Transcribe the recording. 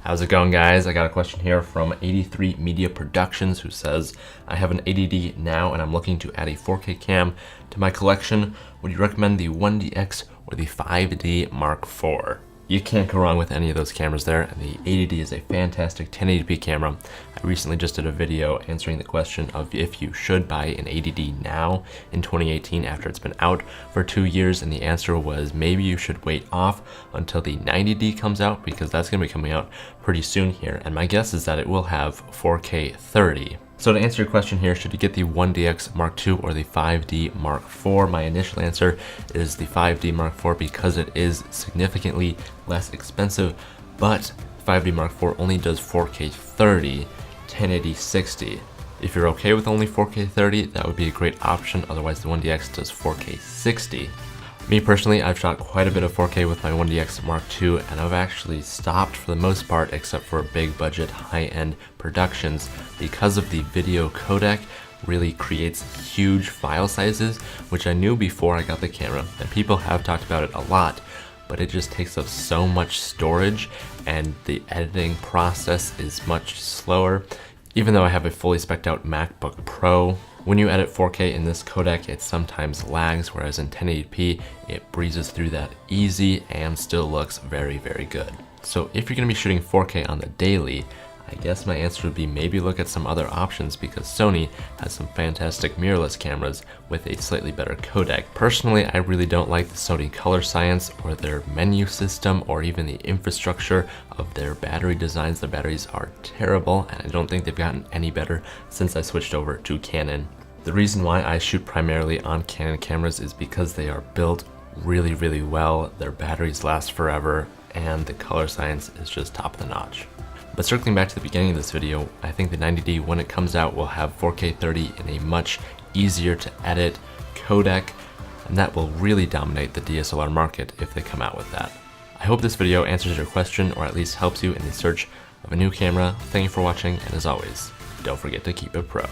How's it going, guys? I got a question here from 83 Media Productions who says, I have an 80D now and I'm looking to add a 4K cam to my collection. Would you recommend the 1DX or the 5D Mark IV? You can't go wrong with any of those cameras there, and the 80D is a fantastic 1080p camera. I recently just did a video answering the question of if you should buy an 80D now in 2018 after it's been out for 2 years, and the answer was maybe you should wait off until the 90D comes out, because that's going to be coming out pretty soon here, and my guess is that it will have 4K 30. So to answer your question here, should you get the 1DX Mark II or the 5D Mark IV? My initial answer is the 5D Mark IV because it is significantly less expensive, but 5D Mark IV only does 4K 30, 1080 60. If you're okay with only 4K 30, that would be a great option. Otherwise, the 1DX does 4K 60. Me personally, I've shot quite a bit of 4K with my 1DX Mark II, and I've actually stopped for the most part except for big budget, high-end productions because of the video codec really creates huge file sizes, which I knew before I got the camera, and people have talked about it a lot, but it just takes up so much storage and the editing process is much slower. Even though I have a fully spec'd out MacBook Pro, when you edit 4K in this codec, it sometimes lags, whereas in 1080p, it breezes through that easy and still looks very, very good. So if you're gonna be shooting 4K on the daily, I guess my answer would be maybe look at some other options because Sony has some fantastic mirrorless cameras with a slightly better codec. Personally, I really don't like the Sony color science or their menu system or even the infrastructure of their battery designs. The batteries are terrible and I don't think they've gotten any better since I switched over to Canon. The reason why I shoot primarily on Canon cameras is because they are built really, really well, their batteries last forever, and the color science is just top of the notch. But circling back to the beginning of this video, I think the 90D, when it comes out, will have 4K 30 in a much easier to edit codec, and that will really dominate the DSLR market if they come out with that. I hope this video answers your question or at least helps you in the search of a new camera. Thank you for watching, and as always, don't forget to keep it pro.